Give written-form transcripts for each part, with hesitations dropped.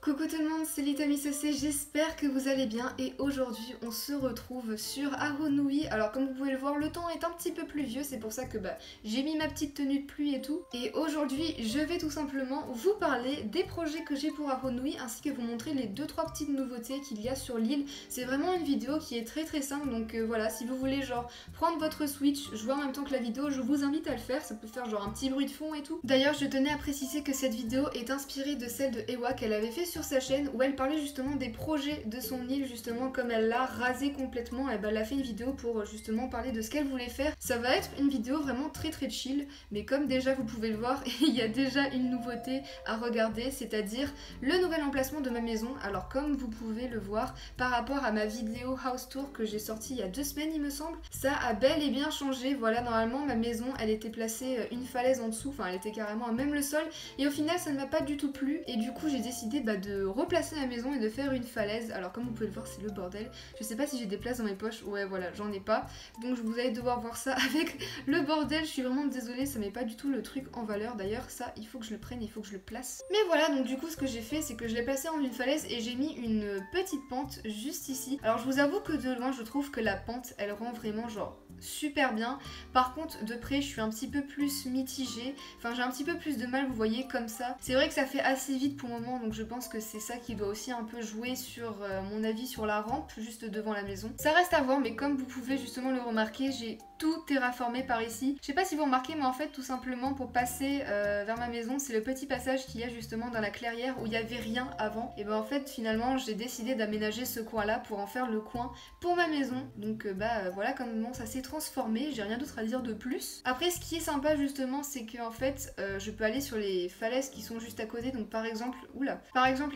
Coucou tout le monde, c'est Litami CC, j'espère que vous allez bien et aujourd'hui on se retrouve sur Aronui. Alors comme vous pouvez le voir, le temps est un petit peu pluvieux, c'est pour ça que j'ai mis ma petite tenue de pluie et tout. Et aujourd'hui je vais tout simplement vous parler des projets que j'ai pour Aronui ainsi que vous montrer les 2-3 petites nouveautés qu'il y a sur l'île. C'est vraiment une vidéo qui est très simple, donc voilà, si vous voulez genre prendre votre Switch, jouer en même temps que la vidéo, je vous invite à le faire, ça peut faire genre un petit bruit de fond et tout. D'ailleurs je tenais à préciser que cette vidéo est inspirée de celle de Ewa qu'elle avait fait sur sa chaîne où elle parlait justement des projets de son île, justement comme elle l'a rasé complètement, et elle a fait une vidéo pour justement parler de ce qu'elle voulait faire. Ça va être une vidéo vraiment très chill, mais comme déjà vous pouvez le voir, il y a déjà une nouveauté à regarder, c'est-à-dire le nouvel emplacement de ma maison. Alors comme vous pouvez le voir par rapport à ma vidéo house tour que j'ai sortie il y a 2 semaines il me semble, ça a bel et bien changé. Voilà, normalement ma maison elle était placée une falaise en dessous, enfin elle était carrément à même le sol, et au final ça ne m'a pas du tout plu et du coup j'ai décidé de replacer ma maison et de faire une falaise. Alors comme vous pouvez le voir, c'est le bordel. Je sais pas si j'ai des places dans mes poches. Ouais voilà, j'en ai pas. Donc vous allez devoir voir ça avec le bordel. Je suis vraiment désolée, ça met pas du tout le truc en valeur. D'ailleurs ça, il faut que je le prenne, il faut que je le place. Mais voilà, donc du coup ce que j'ai fait, c'est que je l'ai placé en une falaise et j'ai mis une petite pente juste ici. Alors je vous avoue que de loin, je trouve que la pente, elle rend vraiment genre super bien. Par contre de près je suis un petit peu plus mitigée, enfin j'ai un petit peu plus de mal, vous voyez, comme ça. C'est vrai que ça fait assez vite pour le moment, donc je pense que c'est ça qui doit aussi un peu jouer sur mon avis sur la rampe juste devant la maison. Ça reste à voir, mais comme vous pouvez justement le remarquer, j'ai tout terraformé par ici. Je sais pas si vous remarquez, mais en fait tout simplement pour passer vers ma maison, c'est le petit passage qu'il y a justement dans la clairière où il n'y avait rien avant. Et en fait finalement j'ai décidé d'aménager ce coin là pour en faire le coin pour ma maison. Donc voilà comment ça s'est transformé, j'ai rien d'autre à dire de plus. Après ce qui est sympa justement, c'est que en fait je peux aller sur les falaises qui sont juste à côté. Donc par exemple,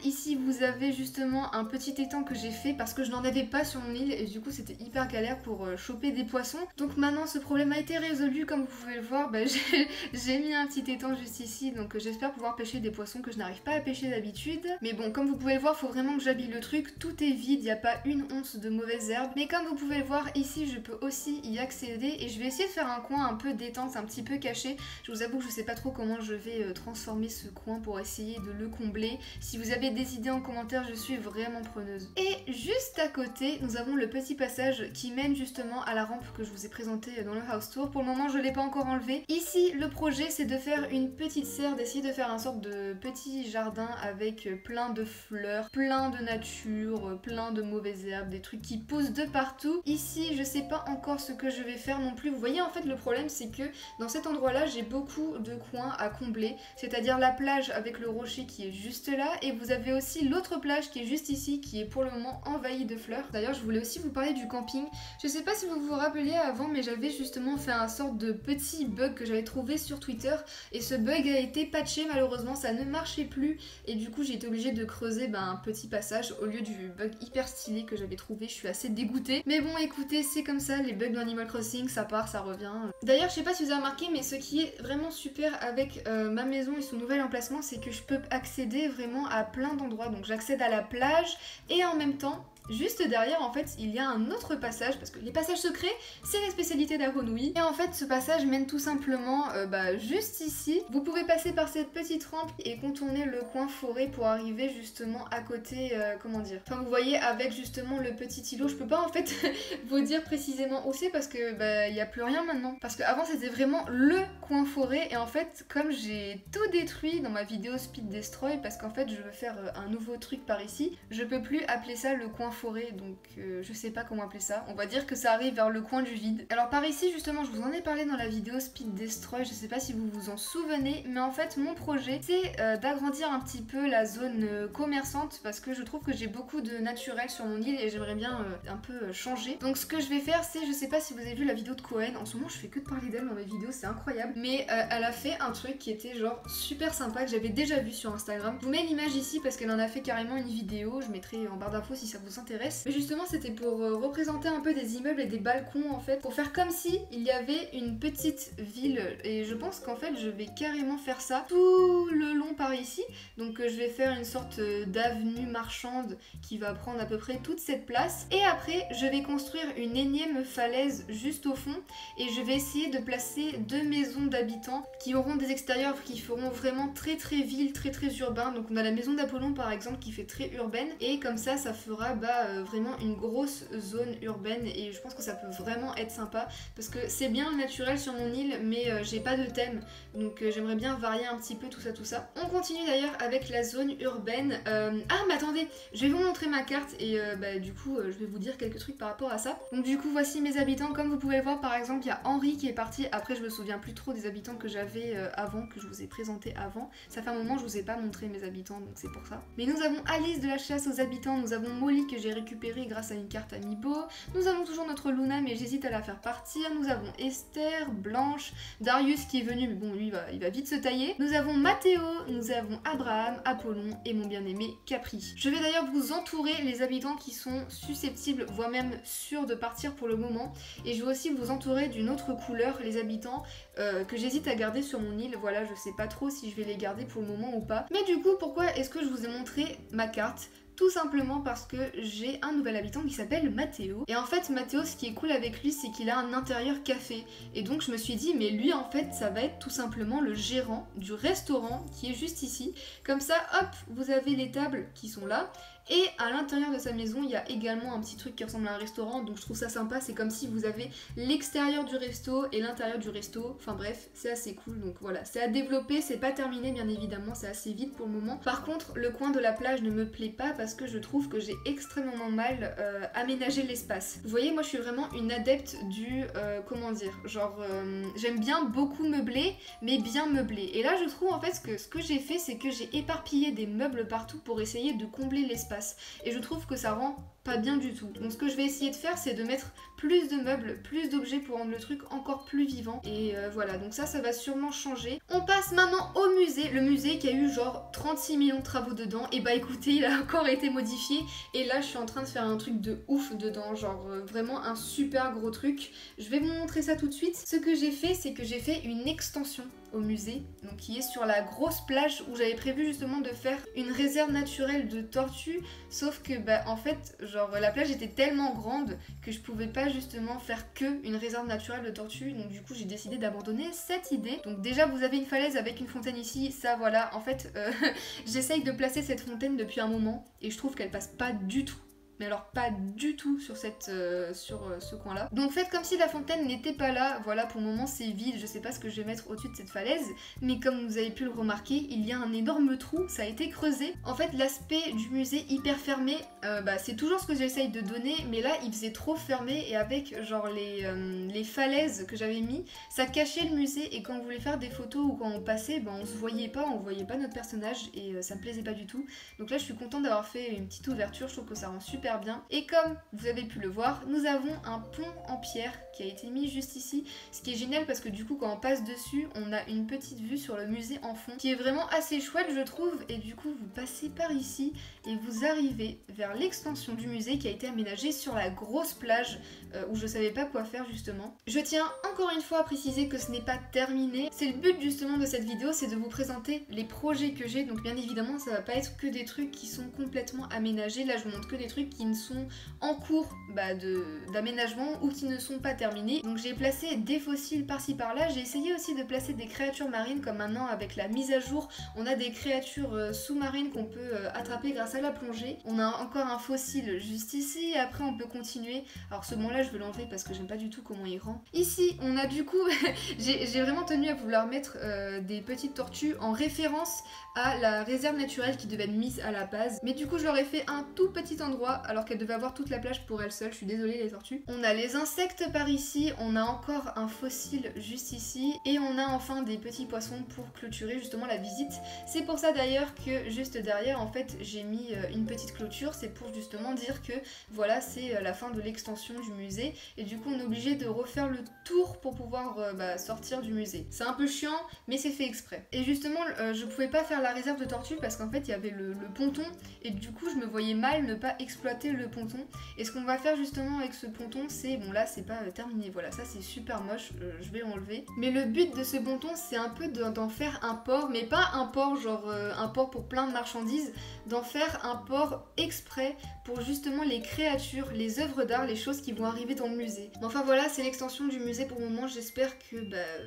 ici vous avez justement un petit étang que j'ai fait parce que je n'en avais pas sur mon île et du coup c'était hyper galère pour choper des poissons. Donc maintenant ce problème a été résolu, comme vous pouvez le voir, j'ai mis un petit étang juste ici, donc j'espère pouvoir pêcher des poissons que je n'arrive pas à pêcher d'habitude. Mais bon, comme vous pouvez le voir, faut vraiment que j'habille le truc, tout est vide, il n'y a pas une once de mauvaises herbes. Mais comme vous pouvez le voir, ici je peux aussi y accéder et je vais essayer de faire un coin un peu détente, un petit peu caché. Je vous avoue que je sais pas trop comment je vais transformer ce coin pour essayer de le combler. Si vous avez des idées en commentaire, je suis vraiment preneuse. Et juste à côté, nous avons le petit passage qui mène justement à la rampe que je vous ai présentée dans le house tour. Pour le moment, je l'ai pas encore enlevé. Ici, le projet, c'est de faire une petite serre, d'essayer de faire un sorte de petit jardin avec plein de fleurs, plein de nature, plein de mauvaises herbes, des trucs qui poussent de partout. Ici, je sais pas encore ce que je vais faire non plus. Vous voyez, en fait, le problème, c'est que dans cet endroit-là, j'ai beaucoup de coins à combler, c'est-à-dire la plage avec le rocher qui est juste là, et vous avez aussi l'autre plage qui est juste ici, qui est pour le moment envahie de fleurs. D'ailleurs, je voulais aussi vous parler du camping. Je sais pas si vous vous rappelez avant, mais j'avais justement fait un sorte de petit bug que j'avais trouvé sur Twitter, et ce bug a été patché, malheureusement, ça ne marchait plus, et du coup j'ai été obligée de creuser un petit passage au lieu du bug hyper stylé que j'avais trouvé. Je suis assez dégoûtée. Mais bon, écoutez, c'est comme ça, les bugs d'Animal Crossing, ça part, ça revient. D'ailleurs, je sais pas si vous avez remarqué, mais ce qui est vraiment super avec ma maison et son nouvel emplacement, c'est que je peux accéder vraiment à plein d'endroits. Donc j'accède à la plage et en même temps, juste derrière, en fait, il y a un autre passage, parce que les passages secrets, c'est la spécialité d'Aronui. Et en fait, ce passage mène tout simplement juste ici. Vous pouvez passer par cette petite rampe et contourner le coin forêt pour arriver justement à côté, comment dire. Enfin, vous voyez, avec justement le petit îlot, je peux pas en fait vous dire précisément où c'est parce que il y a plus rien maintenant. Parce qu'avant, c'était vraiment le coin forêt et en fait, comme j'ai tout détruit dans ma vidéo Speed Destroy, parce qu'en fait, je veux faire un nouveau truc par ici, je peux plus appeler ça le coin forêt, donc je sais pas comment appeler ça. On va dire que ça arrive vers le coin du vide. Alors par ici justement, je vous en ai parlé dans la vidéo Speed Destroy, je sais pas si vous vous en souvenez, mais en fait mon projet c'est d'agrandir un petit peu la zone commerçante parce que je trouve que j'ai beaucoup de naturel sur mon île et j'aimerais bien un peu changer. Donc ce que je vais faire c'est, je sais pas si vous avez vu la vidéo de Cohen, en ce moment je fais que de parler d'elle dans mes vidéos, c'est incroyable, mais elle a fait un truc qui était genre super sympa que j'avais déjà vu sur Instagram. Je vous mets l'image ici parce qu'elle en a fait carrément une vidéo, je mettrai en barre d'infos si ça vous intéresse. s'intéresse. Mais justement c'était pour représenter un peu des immeubles et des balcons en fait, pour faire comme si il y avait une petite ville. Et je pense qu'en fait je vais carrément faire ça tout le long par ici. Donc je vais faire une sorte d'avenue marchande qui va prendre à peu près toute cette place. Et après je vais construire une énième falaise juste au fond et je vais essayer de placer 2 maisons d'habitants qui auront des extérieurs qui feront vraiment très ville, très urbain. Donc on a la maison d'Apollon par exemple qui fait très urbaine et comme ça fera vraiment une grosse zone urbaine et je pense que ça peut vraiment être sympa parce que c'est bien le naturel sur mon île mais j'ai pas de thème donc j'aimerais bien varier un petit peu tout ça. On continue d'ailleurs avec la zone urbaine. Ah mais attendez, je vais vous montrer ma carte et du coup je vais vous dire quelques trucs par rapport à ça. Donc du coup voici mes habitants, comme vous pouvez le voir par exemple il y a Henri qui est parti, après je me souviens plus trop des habitants que j'avais avant, que je vous ai présenté avant. Ça fait un moment que je vous ai pas montré mes habitants donc c'est pour ça. Mais nous avons Alice de la chasse aux habitants, nous avons Molly que j'ai récupérée grâce à une carte Amiibo, nous avons toujours notre Luna mais j'hésite à la faire partir, nous avons Esther, Blanche, Darius qui est venu mais bon lui il va vite se tailler, nous avons Mathéo, nous avons Abraham, Apollon et mon bien-aimé Capri. Je vais d'ailleurs vous entourer les habitants qui sont susceptibles voire même sûrs de partir pour le moment et je vais aussi vous entourer d'une autre couleur les habitants que j'hésite à garder sur mon île. Voilà, je sais pas trop si je vais les garder pour le moment ou pas. Mais du coup, pourquoi est-ce que je vous ai montré ma carte ? Tout simplement parce que j'ai un nouvel habitant qui s'appelle Mathéo. Et en fait, Mathéo, ce qui est cool avec lui, c'est qu'il a un intérieur café. Et donc je me suis dit, mais lui en fait, ça va être tout simplement le gérant du restaurant qui est juste ici. Comme ça, hop, vous avez les tables qui sont là. Et à l'intérieur de sa maison, il y a également un petit truc qui ressemble à un restaurant, donc je trouve ça sympa. C'est comme si vous avez l'extérieur du resto et l'intérieur du resto. Enfin bref, c'est assez cool. Donc voilà, c'est à développer, c'est pas terminé bien évidemment, c'est assez vite pour le moment. Par contre, le coin de la plage ne me plaît pas parce que je trouve que j'ai extrêmement mal aménagé l'espace. Vous voyez, moi je suis vraiment une adepte du... comment dire, genre j'aime bien beaucoup meubler, mais bien meubler. Et là je trouve en fait que ce que j'ai fait, c'est que j'ai éparpillé des meubles partout pour essayer de combler l'espace. Et je trouve que ça rend pas bien du tout. Donc ce que je vais essayer de faire, c'est de mettre plus de meubles, plus d'objets pour rendre le truc encore plus vivant. Et voilà, donc ça va sûrement changer. On passe maintenant au musée. Le musée qui a eu genre 36 millions de travaux dedans. Et bah écoutez, il a encore été modifié. Et là, je suis en train de faire un truc de ouf dedans. Genre vraiment un super gros truc. Je vais vous montrer ça tout de suite. Ce que j'ai fait, c'est que j'ai fait une extension au musée, donc qui est sur la grosse plage où j'avais prévu justement de faire une réserve naturelle de tortues, sauf que bah en fait genre la plage était tellement grande que je pouvais pas justement faire que une réserve naturelle de tortues, donc du coup j'ai décidé d'abandonner cette idée. Donc déjà vous avez une falaise avec une fontaine ici, ça voilà, en fait j'essaye de placer cette fontaine depuis un moment et je trouve qu'elle passe pas du tout. Mais alors pas du tout sur ce coin là. Donc faites comme si la fontaine n'était pas là. Voilà, pour le moment c'est vide, je sais pas ce que je vais mettre au-dessus de cette falaise, mais comme vous avez pu le remarquer, il y a un énorme trou, ça a été creusé. En fait l'aspect du musée hyper fermé, c'est toujours ce que j'essaye de donner, mais là il faisait trop fermé et avec genre les falaises que j'avais mis, ça cachait le musée et quand on voulait faire des photos ou quand on passait, on se voyait pas, on voyait pas notre personnage et ça me plaisait pas du tout. Donc là je suis contente d'avoir fait une petite ouverture, je trouve que ça rend super bien. Et comme vous avez pu le voir, nous avons un pont en pierre qui a été mis juste ici, ce qui est génial parce que du coup quand on passe dessus, on a une petite vue sur le musée en fond, qui est vraiment assez chouette je trouve, et du coup vous passez par ici et vous arrivez vers l'extension du musée qui a été aménagée sur la grosse plage où je savais pas quoi faire justement. Je tiens encore une fois à préciser que ce n'est pas terminé, c'est le but justement de cette vidéo, c'est de vous présenter les projets que j'ai, donc bien évidemment ça va pas être que des trucs qui sont complètement aménagés, là je vous montre que des trucs qui ne sont en cours d'aménagement ou qui ne sont pas terminés. Donc j'ai placé des fossiles par-ci par-là, j'ai essayé aussi de placer des créatures marines comme maintenant avec la mise à jour, on a des créatures sous-marines qu'on peut attraper grâce à la plongée. On a encore un fossile juste ici et après on peut continuer. Alors ce moment là je vais l'enlever parce que j'aime pas du tout comment il rend. Ici on a du coup, j'ai vraiment tenu à vouloir mettre des petites tortues en référence à la réserve naturelle qui devait être mise à la base. Mais du coup je leur ai fait un tout petit endroit alors qu'elle devait avoir toute la plage pour elle seule, je suis désolée les tortues. On a les insectes par ici, on a encore un fossile juste ici et on a enfin des petits poissons pour clôturer justement la visite. C'est pour ça d'ailleurs que juste derrière en fait j'ai mis une petite clôture, c'est pour justement dire que voilà c'est la fin de l'extension du musée et du coup on est obligé de refaire le tour pour pouvoir sortir du musée. C'est un peu chiant mais c'est fait exprès. Et justement je pouvais pas faire la réserve de tortues parce qu'en fait il y avait le ponton et du coup je me voyais mal ne pas exploiter raté le ponton. Et ce qu'on va faire justement avec ce ponton, c'est, bon là c'est pas terminé, voilà, ça c'est super moche, je vais enlever. Mais le but de ce ponton, c'est un peu d'en faire un port, mais pas un port genre un port pour plein de marchandises, d'en faire un port exprès pour justement les créatures, les œuvres d'art, les choses qui vont arriver dans le musée. Enfin voilà, c'est l'extension du musée pour le moment, j'espère que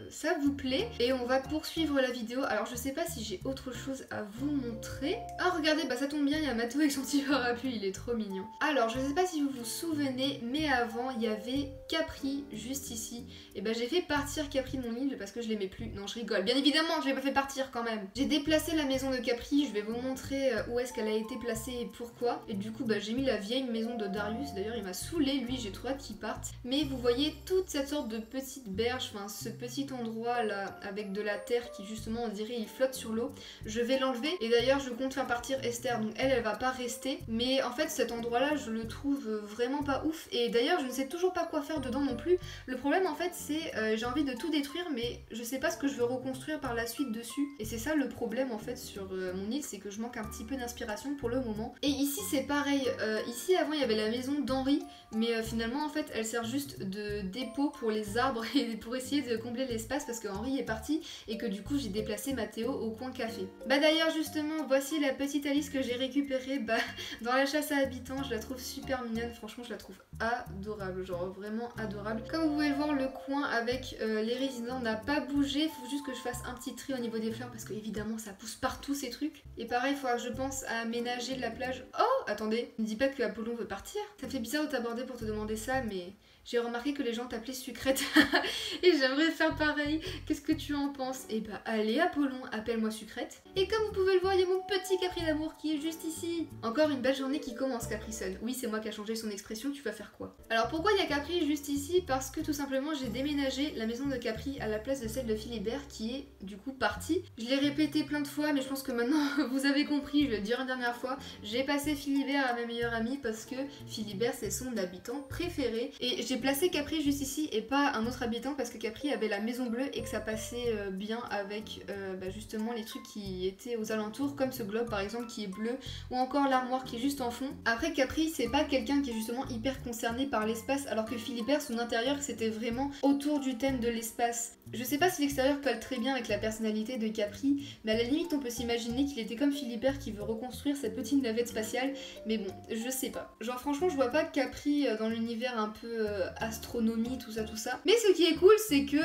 ça vous plaît. Et on va poursuivre la vidéo. Alors je sais pas si j'ai autre chose à vous montrer. Ah regardez, ça tombe bien, il y a Mathéo avec son petit parapluie, il est trop mignon. Alors je sais pas si vous vous souvenez, mais avant il y avait Capri juste ici. Et j'ai fait partir Capri de mon île parce que je l'aimais plus. Non, je rigole, bien évidemment je l'ai pas fait partir quand même. J'ai déplacé la maison de Capri, je vais vous montrer où est-ce qu'elle a été placée et pourquoi. Et du coup j'ai mis la vieille maison de Darius, d'ailleurs il m'a saoulé, lui j'ai trop hâte qu'il parte. Mais vous voyez toute cette sorte de petite berge, enfin ce petit endroit là avec de la terre qui justement on dirait il flotte sur l'eau, je vais l'enlever. Et d'ailleurs je compte faire partir Esther, donc elle va pas rester. Mais en fait cet endroit là je le trouve vraiment pas ouf. Et d'ailleurs je ne sais toujours pas quoi faire dedans non plus. Le problème en fait c'est j'ai envie de tout détruire mais je sais pas ce que je veux reconstruire par la suite dessus. Et c'est ça le problème en fait sur mon île, c'est que je manque un petit peu d'inspiration pour le moment. Et ici c'est pareil, ici avant il y avait la maison d'Henri, mais finalement en fait elle sert juste de dépôt pour les arbres et pour essayer de combler l'espace parce que Henri est parti et que du coup j'ai déplacé Mathéo au coin café. D'ailleurs justement voici la petite Alice que j'ai récupérée dans la chasse à habitants, je la trouve super mignonne, franchement je la trouve adorable, genre vraiment adorable. Comme vous pouvez le voir, le coin avec les résidents n'a pas bougé, il faut juste que je fasse un petit tri au niveau des fleurs parce que évidemment ça pousse partout ces trucs. Et pareil, il faudra que je pense à aménager la plage. Oh attendez, ne dis pas que Apollon veut partir. Ça fait bizarre de t'aborder pour te demander ça, mais j'ai remarqué que les gens t'appelaient Sucrète et j'aimerais faire pareil. Qu'est-ce que tu en penses? Et allez Apollon, appelle-moi Sucrète. Et comme vous pouvez le voir, il y a mon petit Capri d'amour qui est juste ici. Encore une belle journée qui commence, Capricon. Oui, c'est moi qui a changé son expression, tu vas faire quoi? Alors pourquoi il y a Capri juste ici? Parce que tout simplement j'ai déménagé la maison de Capri à la place de celle de Philibert qui est du coup partie. Je l'ai répété plein de fois mais je pense que maintenant vous avez compris, je vais le dire une dernière fois. J'ai passé Philibert à ma meilleure amie parce que Philibert c'est son habitant préféré. Et j'ai placé Capri juste ici et pas un autre habitant parce que Capri avait la maison bleue et que ça passait bien avec justement les trucs qui étaient aux alentours, comme ce globe par exemple qui est bleu, ou encore l'armoire qui est juste en fond. Après Capri c'est pas quelqu'un qui est justement hyper concerné par l'espace, alors que Philibert son intérieur c'était vraiment autour du thème de l'espace. Je sais pas si l'extérieur colle très bien avec la personnalité de Capri, mais à la limite on peut s'imaginer qu'il était comme Philibert qui veut reconstruire cette petite navette spatiale, mais bon, je sais pas. Genre franchement je vois pas Capri dans l'univers un peu astronomie, tout ça. Mais ce qui est cool c'est que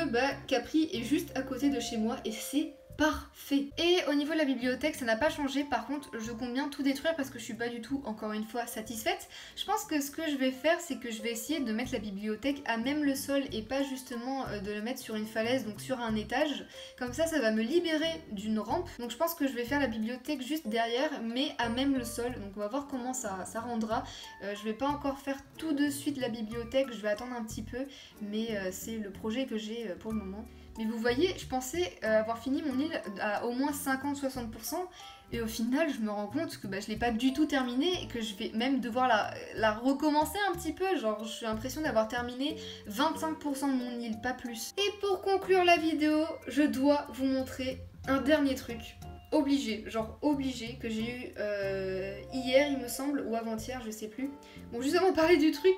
Capri est juste à côté de chez moi et c'est parfait. Et au niveau de la bibliothèque ça n'a pas changé, par contre je compte bien tout détruire parce que je suis pas du tout encore une fois satisfaite. Je pense que ce que je vais faire c'est que je vais essayer de mettre la bibliothèque à même le sol et pas justement de le mettre sur une falaise, donc sur un étage. Comme ça va me libérer d'une rampe. Donc je pense que je vais faire la bibliothèque juste derrière mais à même le sol. Donc on va voir comment ça rendra. Je vais pas encore faire tout de suite la bibliothèque, je vais attendre un petit peu, mais c'est le projet que j'ai pour le moment. Mais vous voyez, je pensais avoir fini mon île à au moins 50-60% et au final je me rends compte que je l'ai pas du tout terminée et que je vais même devoir la recommencer un petit peu. Genre j'ai l'impression d'avoir terminé 25% de mon île, pas plus. Et pour conclure la vidéo, je dois vous montrer un dernier truc. Obligé, que j'ai eu hier il me semble, ou avant-hier, je sais plus. Bon, juste avant de parler du truc,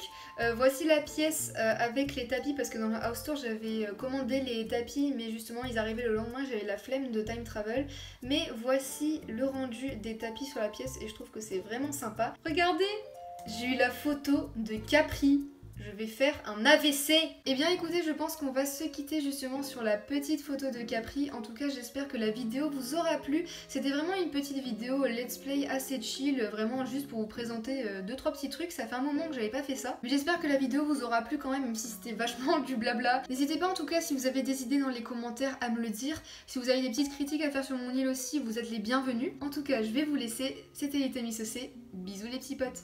voici la pièce avec les tapis, parce que dans le house tour j'avais commandé les tapis, mais justement ils arrivaient le lendemain, j'avais la flemme de time travel. Mais voici le rendu des tapis sur la pièce et je trouve que c'est vraiment sympa. Regardez, j'ai eu la photo de Capri. Je vais faire un AVC. Eh bien écoutez, je pense qu'on va se quitter justement sur la petite photo de Capri. En tout cas j'espère que la vidéo vous aura plu. C'était vraiment une petite vidéo let's play assez chill, vraiment juste pour vous présenter 2-3 petits trucs. Ça fait un moment que j'avais pas fait ça, mais j'espère que la vidéo vous aura plu quand même si c'était vachement du blabla. N'hésitez pas en tout cas si vous avez des idées dans les commentaires à me le dire. Si vous avez des petites critiques à faire sur mon île aussi, vous êtes les bienvenus. En tout cas je vais vous laisser, c'était Litamisoc, bisous les petits potes.